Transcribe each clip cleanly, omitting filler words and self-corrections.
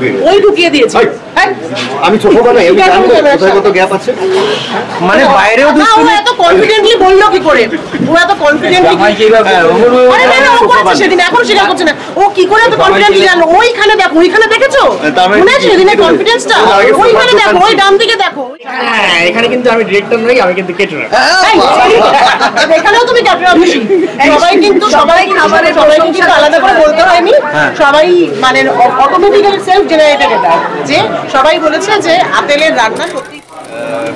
ঢুকে ওই ঢুকিয়ে দিয়েছে। আমি ছোট বানাই, আমি জানি কোথায় কত গ্যাপ আছে। মানে বাইরেও ও এত কনফিডেন্টলি বললো কি করে? ও এত কনফিডেন্টলি আরে না ও করেছে সেদিন, এখন স্বীকার করছে না। ও কি করে এত কনফিডেন্টলি জানো? ওইখানে দেখো, ওইখানে দেখেছো মনে আছে সেদিনের কনফিডেন্সটা? ওইখানে দেখো, ওই ডান দিকে দেখো। হ্যাঁ, এখানে কিন্তু আমি ডিরেক্টর নই, আমি কিন্তু কেটারার। এখানেও তুমি ক্যাপ্টেন বেশি। সবাই খাবারের সবাই কিন্তু আলাদা করে বলতে হয়নি, সবাই মানে অটোমেটিক্যালি সেলফ জেনারেটেড এটা, যে সবাই বলেছে যে আতেলের রান্না সত্যি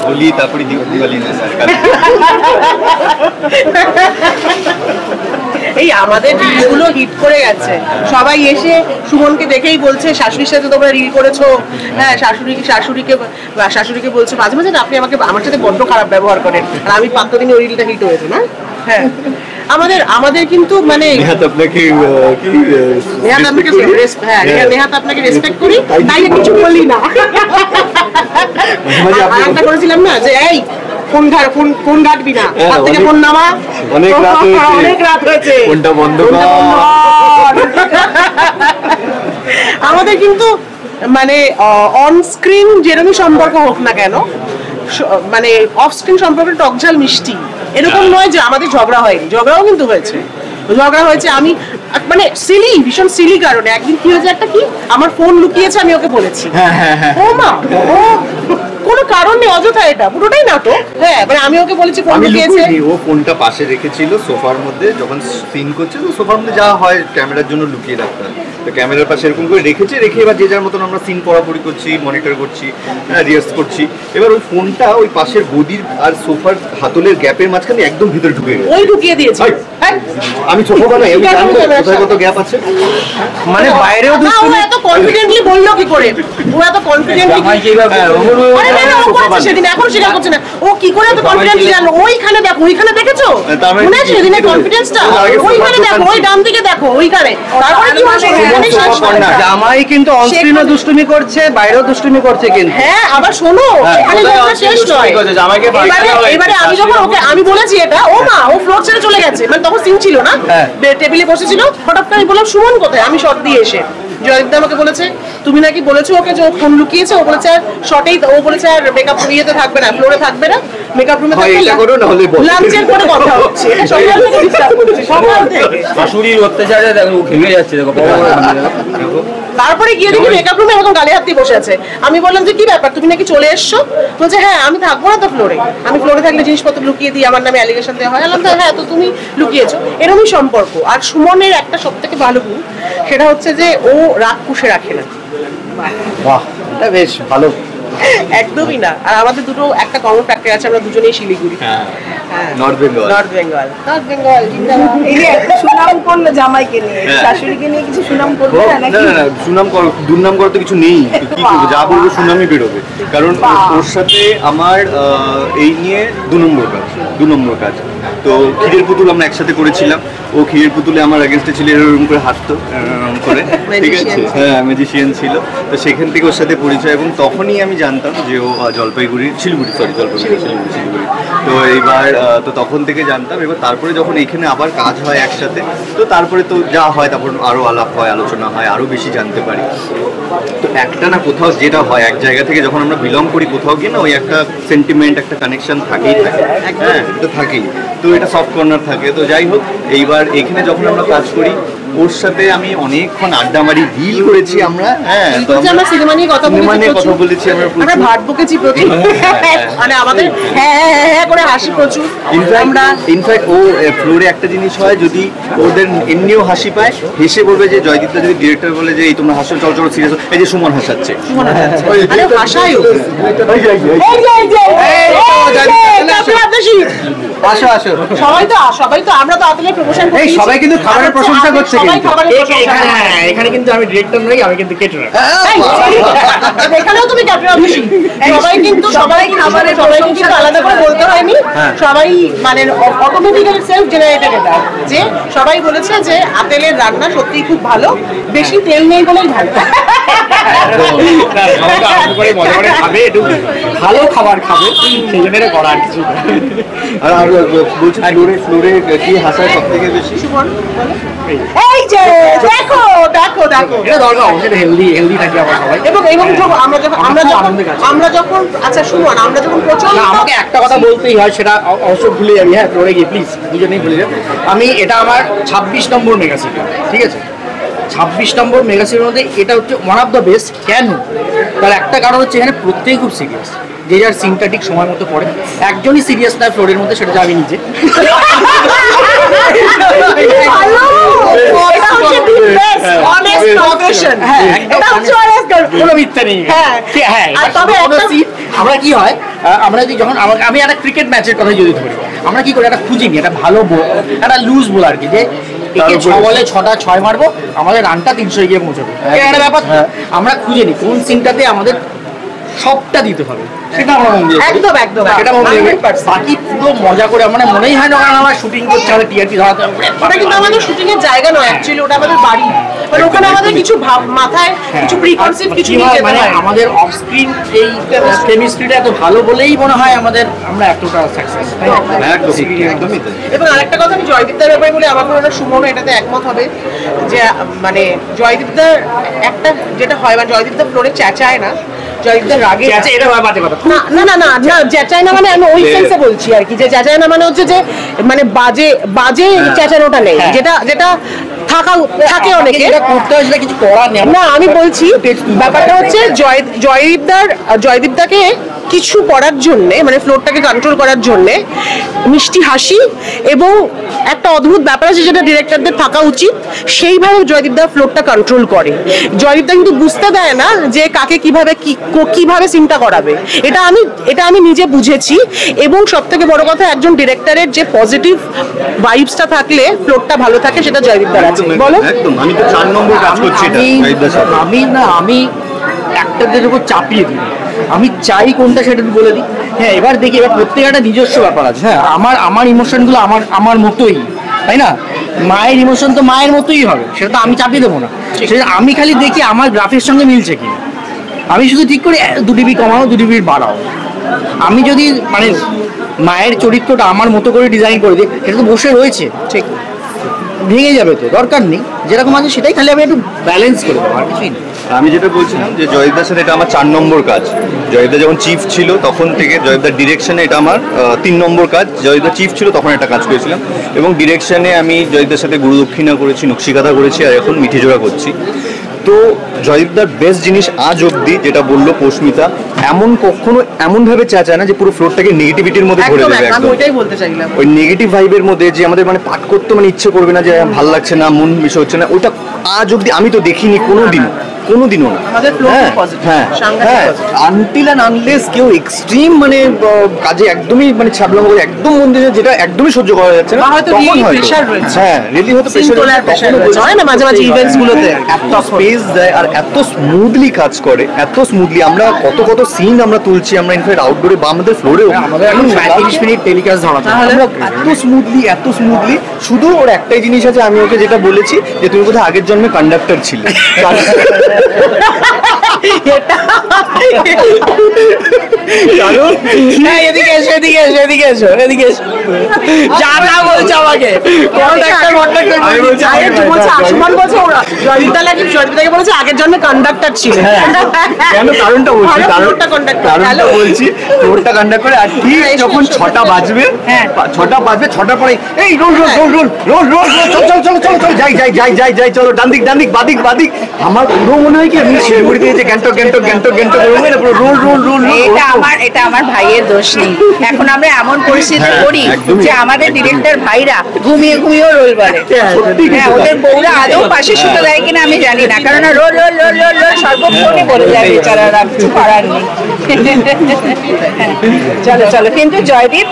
হোলি তারপরে দিওয়ালি না স্যার। এই আমাদের রিলগুলো হিট করে গেছে, সবাই এসে সুমনকে দেখেই বলছে শাশুড়ির সাথে তোমরা রিল করেছো। হ্যাঁ, শাশুড়িকে বলছে মাঝে মাঝে আপনি আমার সাথে বড্ড খারাপ ব্যবহার করেন, আর আমি 5 দিনে ওই রিলটা হিট হয়েছে না। হ্যাঁ, আমাদের কিন্তু মানে নেহাত আপনাকে রেসপেক্ট করি, তাই কিছু বলি না। একটা করেছিলাম না যে এই ফোন ঘাটবি না, হাত থেকে ফোন নামা, অনেক রাত হয়েছে, ফোনটা বন্ধ কর। আমাদের কিন্তু মানে অন স্ক্রিন যেরকমই সম্পর্ক হোক না কেন, মানে অফ স্ক্রিন সম্পর্কে টকঝাল মিষ্টি এরকম নয় যে আমাদের ঝগড়া হয়নি। ঝগড়াও কিন্তু হয়েছে, আমি মানে ভীষণ সিলি কারণে একদিন কি হয়েছে, একটা কি আমার ফোন লুকিয়েছে, আমি ওকে বলেছি ও মা, ও কোনো কারণ নেই, অযথা, এটা পুরোটাই নাটক। হ্যাঁ, মানে আমি ওকে বলেছি ফোন লুকিয়েছে। ও ফোনটা পাশে রেখেছিল সোফার মধ্যে, যখন সিন করছে তো সোফার মধ্যে যা হয় ক্যামেরার জন্য লুকিয়ে রাখতে হয়, তো ক্যামেরার পাশে এরকম করে রেখে এবার যে যার মতন আমরা সিন পড়াপড়ি করছি, মনিটর করছি, রিহার্স করছি। এবার ওই ফোনটা ওই পাশের গদির আর সোফার হাতলের গ্যাপের মাঝখানে একদম ভিতরে ঢুকিয়ে দিয়েছে। আমি ছোট বানাই, আমি জানি কোথায় কত গ্যাপ আছে। মানে বাইরেও ও এত কনফিডেন্টলি বললো কি করে? ও এত কনফিডেন্টলি আরে না ও করেছে সেদিন, এখন স্বীকার করছে না। ও কি করে এত কনফিডেন্টলি জানো? ওইখানে দেখো, ওইখানে দেখেছো মনে আছে সেদিনের কনফিডেন্সটা? ওইখানে দেখো, ওই ডান দিকে দেখো, ওইখানে। তারপরে কি হলো? জামাই কিন্তু অন স্ক্রিনও দুষ্টুমি করছে, বাইরেও দুষ্টুমি করছে কিন্তু। হ্যাঁ, আবার শোনো, এখানে গল্প শেষ নয়। এবারে আমি যখন ওকে আমি বলেছি এটা, ও মা, ও ফ্লোর ছেড়ে চলে গেছে, মানে তখন সিন ছিল না, টেবিলে বসেছিল। হঠাৎ করে আমি বললাম সুমন কোথায়? আমি শট দিয়ে এসে জয়দীপ আমাকে বলেছে তুমি নাকি বলেছো ওকে যে ফোন লুকিয়েছে। ও বলেছে আর শটেই, ও বলেছে আর মেকআপ ইয়েতে থাকবে না, ফ্লোরে থাকবে না, মেকআপ রুমে থাকবে, লাঞ্চের পরে কথা হচ্ছে। এটা সকাল থেকে ডিস্টার্ব করছে, সকাল থেকে শাশুড়ির অত্যাচারে দেখো ঘেমে যাচ্ছে, দেখো। তারপরে গিয়ে দেখি মেকআপ রুমে এরকম গালে হাত দিয়ে বসে আছে। আমি বললাম যে কি ব্যাপার, তুমি নাকি চলে এসছো? বলছে হ্যাঁ, আমি থাকবো না তো ফ্লোরে, আমি ফ্লোরে থাকলে জিনিসপত্র লুকিয়ে দিই, আমার নামে অ্যালিগেশন দেওয়া হয়। বললাম হ্যাঁ, তো তুমি লুকিয়েছো, এরকমই সম্পর্ক। আর সুমনের একটা সব থেকে ভালো গুণ, সেটা হচ্ছে যে ও রাগ পুষে রাখে না। বাহ, এটা বেশ ভালো। একদমই না। আর আমাদের দুটো একটা কমন ফ্যাক্টর আছে, আমরা দুজনেই শিলিগুড়ি, নর্থ বেঙ্গল। সুনাম করলো জামাইকে নিয়ে, শাশুড়িকে নিয়ে কিছু সুনাম করবে না? না, সুনাম দুর্নাম করা তো কিছু নেই, কি করবো, যা বলবো সুনামই বেরোবে। কারণ ওর সাথে আমার এই নিয়ে 2 নম্বর কাজ। তো ক্ষীরের পুতুল আমরা একসাথে করেছিলাম, ও ক্ষীরের পুতুলে আমার এগেনস্টে ছিল, এরকম করে হাঁটতো করে, ঠিক আছে, হ্যাঁ, ম্যাজিশিয়ান ছিল। তো সেখান থেকে ওর সাথে পরিচয়, এবং তখনই আমি জানতাম যে ও শিলিগুড়ি। তো এইবার তো তখন থেকে জানতাম। এবার তারপরে যখন এখানে আবার কাজ হয় একসাথে, তো তারপরে তো যা হয়, তারপর আরও আলাপ হয়, আলোচনা হয়, আরও বেশি জানতে পারি। তো একটা না কোথাও যেটা হয়, এক জায়গা থেকে যখন আমরা বিলং করি কোথাও গিয়ে না, ওই একটা সেন্টিমেন্ট, একটা কানেকশন থাকেই থাকে, হ্যাঁ, এটা থাকেই। তো এটা সফট কর্নার থাকে। তো যাই হোক, এইবার এখানে যখন আমরা কাজ করি, ওর সাথে আমি অনেকক্ষণ আড্ডা মারি, ডিল করেছি আমরা। হ্যাঁ, আমরা সিনেমা নিয়ে কথা বলেছি, আমরা ভাট বকেছি প্রচুর, মানে আমাদের হ্যাঁ করে হাসি প্রচুর। ইনফ্যাক্ট ও ফ্লোরে একটা জিনিস হয়, যদি ওদের এমনিও হাসি পায়, হেসে বলবে যে জয়দীপটা যদি ডিরেক্টর বলে যে এই তোমরা হাসো, চল সিরিয়াস, এই যে সুমন হাসাচ্ছে, সবাই তো আমরা তো আতলের প্রমোশন করছি, সবাই কিন্তু খাবারের প্রশংসা করছে। এখানে কিন্তু আমি ডিরেক্টর নই, আমি কিন্তু কেটারার। এখানেও তুমি ক্যাপ্টেন বেশি। সবাই খাবারের সবাই কিন্তু আলাদা করে বলতে হয়নি, সবাই মানে অটোমেটিক্যালি সেলফ জেনারেটেড এটা, যে সবাই বলেছে যে আতেলের রান্না সত্যিই খুব ভালো, বেশি তেল নেই বলেই ভালো। ভালো খাবার খাবে, সেই জন্য করা আর কিছু। আর বলছি ফ্লোরে কি হাসায় সব থেকে বেশি? এই যে দেখো দেখো এটা দরকার, অবশ্যই হেলদি থাকি আমরা সবাই। এবং আমরা যখন আচ্ছা শুনুন, আমরা যখন প্রচন্ড আমাকে একটা কথা বলতেই হয়, সেটা অবশ্যই ভুলে যাবি, হ্যাঁ ফ্লোরে গিয়ে প্লিজ দুজনেই ভুলে যাবে। এটা আমার 26 নম্বর মেগা সিটি, ঠিক আছে? 26 নম্বর মেগা সিটির মধ্যে এটা হচ্ছে ওয়ান অফ দ্য বেস্ট। কেন? তার একটা কারণ হচ্ছে এখানে প্রত্যেকেই খুব সিরিয়াস, যে যার সিনটা ঠিক সময় মতো পড়ে। একজনই সিরিয়াস নয় ফ্লোরের মধ্যে, সেটা আমি নিজে। আমরা কি হয়, আমরা যদি যখন আমি একটা ক্রিকেট ম্যাচের কথা যদি ধরি, আমরা কি করি, একটা খুঁজি নি একটা ভালো একটা লুজ বল আর কি, যে একে 6 বলে 6টা 6 মারবো, আমাদের রানটা 300 গিয়ে পৌঁছাবে, একটা ব্যাপার। আমরা খুঁজে নি কোন সিনটাতে আমাদের সবটা দিতে হবে, সেটা আমরা মন দিয়ে একদম সেটা মন দিয়ে বাকি পুরো মজা করে মানে মনেই হয় না কারণ আমরা শুটিং করছি, আমাদের টিআরপি ধরাতে হবে। ওটা কিন্তু আমাদের শুটিং এর জায়গা নয়, অ্যাকচুয়ালি ওটা আমাদের বাড়ি। মানে ওখানে আমাদের কিছু মাথায় কিছু প্রিকনসেপ্ট কিছু নিয়ে যেতে মানে হয়। আমাদের অফ স্ক্রিন এই কেমিস্ট্রিটা এত ভালো বলেই মনে হয় আমরা এতটা সাকসেস। একদমই তাই। এবং আরেকটা কথা আমি জয়দীপদার ব্যাপারে বলে, আমার মনে হয় সুমন এটাতে একমত হবে, যে মানে জয়দীপদার একটা যেটা হয়, মানে জয়দীপদা ফ্লোরে চেঁচায় না, জয়দীপদার রাগে এটা হয় বাজে কথা। না চেঁচায় না, মানে আমি ওই সেন্সে বলছি আর কি, যে চেঁচায় না মানে হচ্ছে যে মানে বাজে চেঁচানোটা নেই, যেটা থাকে অনেকে করতে হয়, সেটা কিছু করার নেই। না আমি বলছি ব্যাপারটা হচ্ছে জয়দীপদাকে কিছু করার জন্য, মানে ফ্লোরটাকে কন্ট্রোল করার জন্য মিষ্টি হাসি এবং একটা অদ্ভুত ব্যাপার আছে যেটা ডিরেক্টরদের থাকা উচিত, সেইভাবে জয়দীপদা ফ্লোরটা কন্ট্রোল করে। জয়দীপদা কিন্তু বুঝতে দেয় না যে কাকে কিভাবে সিনটা করাবে। এটা আমি নিজে বুঝেছি। এবং সবথেকে বড় কথা, একজন ডিরেক্টরের যে পজিটিভ ভাইবসটা থাকলে ফ্লোরটা ভালো থাকে, সেটা জয়দীপদার আছে। বলো। একদম, আমি তো 4 নম্বর কাজ করছি এটা জয়দীপদার সাথে। আমি একটাদের উপর চাপিয়ে দিই, আমি চাই কোনটা সেটা বলে দিই। হ্যাঁ, এবার দেখি, এবার প্রত্যেকের একটা নিজস্ব ব্যাপার আছে। হ্যাঁ, আমার ইমোশনগুলো আমার মতোই, তাই না? মায়ের ইমোশন তো মায়ের মতোই হবে, সেটা তো আমি চাপিয়ে দেবো না। সেটা আমি খালি দেখি আমার গ্রাফের সঙ্গে মিলছে কিনা। আমি শুধু ঠিক করি 2 ডিবি কমাও 2 ডিবি বাড়াও। আমি যদি মানে মায়ের চরিত্রটা আমার মতো করে ডিজাইন করে দিই, সেটা তো বসে রয়েছে, ঠিক ভেঙে যাবে, তো দরকার নেই। যেরকম আছে সেটাই খালি আমি একটু ব্যালেন্স করে দেবো, আর কিছুই না। আমি যেটা বলছিলাম যে জয়দীপদার সাথে এটা আমার 4 নম্বর কাজ। জয়দীপদা যখন চিফ ছিল তখন থেকে জয়দীপদার ডিরেকশনে এটা আমার 3 নম্বর কাজ। জয়দীপদা চিফ ছিল তখন একটা কাজ করেছিলাম, এবং ডিরেকশনে আমি জয়দীপদার সাথে গুরুদক্ষিণা করেছি, নকশিকাঁথা করেছি, আর এখন মিঠিজোড়া করছি। তো জয়দীপদার বেস্ট জিনিস আজ অবধি যেটা বললো পৌস্মিতা, কখনো এমনভাবে চেঁচায় না যে পুরো ফ্লোরটাকে নেগেটিভিটির মধ্যে ভরে দেবে। আমি ওইটাই বলতে চাইলাম, ওই নেগেটিভ ভাইবের মধ্যে যে আমাদের মানে পাঠ করতে মানে ইচ্ছে করবে না, যে ভালো লাগছে না, মন বিষয় হচ্ছে না, ওটা আজ অব্দি আমি তো দেখিনি কোনোদিনও না। হ্যাঁ, আনটিল অ্যান্ড আনলেস কেউ এক্সট্রিম মানে কাজে একদমই মানে ছাবলাম করে একদম মন দিয়ে যেটা একদমই সহ্য করা যাচ্ছে না, তখন প্রেশার রয়েছে। হ্যাঁ, রিয়েলি হয়তো প্রেশার হয় না মাঝে মাঝে ইভেন্টস গুলোতে, এত স্পেস দেয় আর এত স্মুথলি কাজ করে, এত স্মুথলি। আমরা কত সিন আমরা তুলছি, আমরা ইনফ্যাক্ট আউটডোরে বা আমাদের ফ্লোরেও আমাদের এখন 35 মিনিট টেলিকাস্ট ধরা, এত স্মুথলি। শুধু ওর একটাই জিনিস আছে, আমি ওকে যেটা বলেছি যে তুমি কোথায় আগের জন্মে কন্ডাক্টর ছিলে। এদিকে এসো যা বলছে আমাকে জয়দীপদাকে বলেছে আগের জন্মে কন্ডাক্টর ছিল। কেন কারণটা বলছি, কারণটা বলছি, ফ্লোরটা কন্ডাক্ট করে। আর ঠিক যখন 6টা বাজবে, 6টার পরে এই রোল চলো ডান দিক। আমার পুরো মনে হয় কি আমি শিলিগুড়ি থেকে গ্যাংটক রোল। এটা আমার ভাইয়ের দোষ নেই। এখন আমরা এমন পরিস্থিতি করি যে আমাদের ডিরেক্টর ভাইরা ঘুমিয়েও রোল বলে। হ্যাঁ, ওদের বউরা আদৌ পাশে শুতে দেয় কিনা আমি জানি না, কারণ রোল সর্বক্ষণে বলে যায় বেচারারা, কিছু করার নেই। চলো কিন্তু Joydeep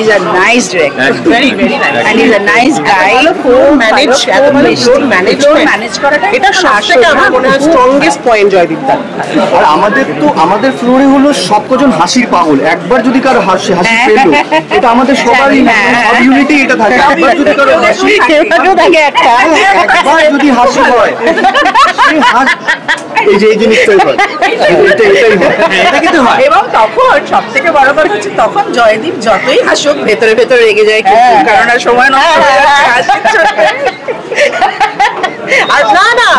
is a nice director, very nice, and he's a nice guy. manage করাটা এটা সবথেকে আমার মনে হয় স্ট্রংগেস্ট পয়েন্ট জয়দীপদার। আর আমাদের ফ্লোরে হলো সব কজন হাসির পাগল। একবার যদি কারো হাসি পেলো, এটা আমাদের সবারই সব ইউনিটি এটা থাকে। একবার যদি কারো হাসি থাকে একবার যদি হাসি হয়, এই জিনিসটাই হয়, এটাই হয়, এটা কিন্তু হয়। এবং তখন সব থেকে বড় কথা হচ্ছে, তখন জয়দীপ যতই হাসুক ভেতরে রেগে যায়, কারণ আর সময় নষ্ট হয়ে যাচ্ছে। আর না না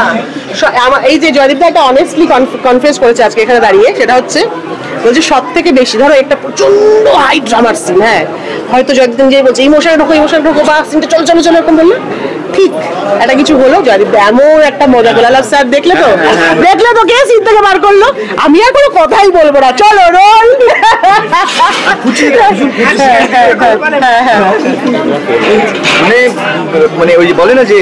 এই যে জয়দীপ দা একটা অনেস্টলি কনফেস করেছে আজকে এখানে দাঁড়িয়ে, সেটা হচ্ছে বলছে সব থেকে বেশি ধরো একটা প্রচন্ড হাই ড্রামার সিন, হ্যাঁ হয়তো জয়দীপ যে বলছে ইমোশন ঢোকো বা সিনটা চলো চলো চলো এরকম বললো, ঠিক একটা কিছু হলো জয়দীপ এমন একটা মজা করলো। আলাপ স্যার দেখলে তো কে সিন থেকে বার করলো, আমি আর কোনো কথাই বলবো না, চলো রোল। মানে ওই যে বলে না যে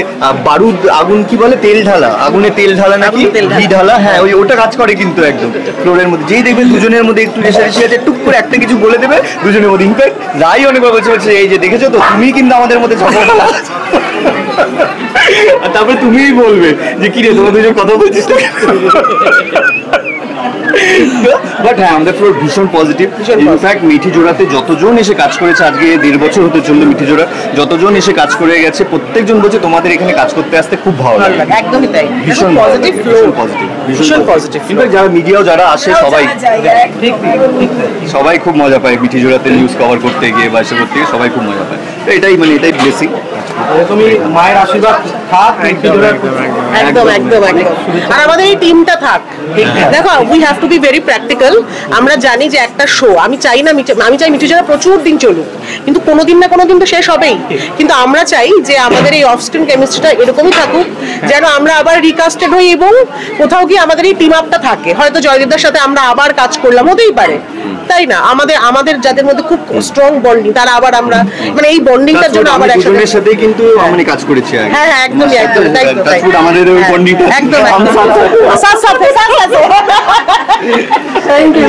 বারুদ আগুন কি বলে, তেল ঢালা, আগুনে তেল ঢালা নাকি ঘি ঢালা, হ্যাঁ ওটা কাজ করে কিন্তু একদম ফ্লোরের মধ্যে। যেই দেখবেন দুজনের মধ্যে একটু রেশারেশি আছে, টুক করে একটা কিছু বলে দেবে দুজনের মধ্যে। ইনফ্যাক্ট রাই অনেকবার বলছে এই যে দেখেছো তো তুমি কিন্তু আমাদের মধ্যে ঝগড়া, আর তারপরে তুমিই বলবে যে কি রে তোমরা দুজন কথা বলছিস না। বাট হ্যাঁ আমাদের ফ্লোর ভীষণ পজিটিভ। ইনফ্যাক্ট মিঠি জোড়াতে যতজন এসে কাজ করেছে, আজকে 1.5 বছর হতে চললো মিঠি জোড়া, যতজন এসে কাজ করে গেছে প্রত্যেকজন বলছে তোমাদের এখানে কাজ করতে আসতে খুব ভালো লাগে। একদমই তাই, ভীষণ পজিটিভ ফ্লো, ভীষণ পজিটিভ। ইনফ্যাক্ট যারা মিডিয়াও যারা আসে সবাই খুব মজা পায় মিঠি জোড়াতে নিউজ কভার করতে গিয়ে বা এসে করতে গিয়ে সবাই খুব মজা পায়। তো এটাই ব্লেসিং। তুমি মায়ের আশীর্বাদ থাক, একদম একদম একদম। আর আমাদের এই টিমটা থাক, দেখো we have to be very practical. আমরা জানি যে একটা শো, আমি চাই মিঠি জোড়া প্রচুর দিন চলুক, কিন্তু কোনোদিন না কোনোদিন তো শেষ হবেই। কিন্তু আমরা চাই যে আমাদের এই অফ স্ক্রিন কেমিস্ট্রিটা এরকমই থাকুক, যেন আমরা আবার রিকাস্টেড হই এবং কোথাও গিয়ে আমাদের এই টিম আপটা থাকে। হয়তো জয়দীপদার সাথে আমরা আবার কাজ করলাম, হতেই পারে, তাই না? আমাদের যাদের মধ্যে খুব স্ট্রং বন্ডিং, তারা আবার আমরা মানে এই বন্ডিংটার জন্য আবার একসাথে সাথে কিন্তু আমি কাজ করেছি। হ্যাঁ হ্যাঁ একদমই তাই তো, আমাদের ওই বন্ডিংটা একদম সাথে থ্যাংক ইউ।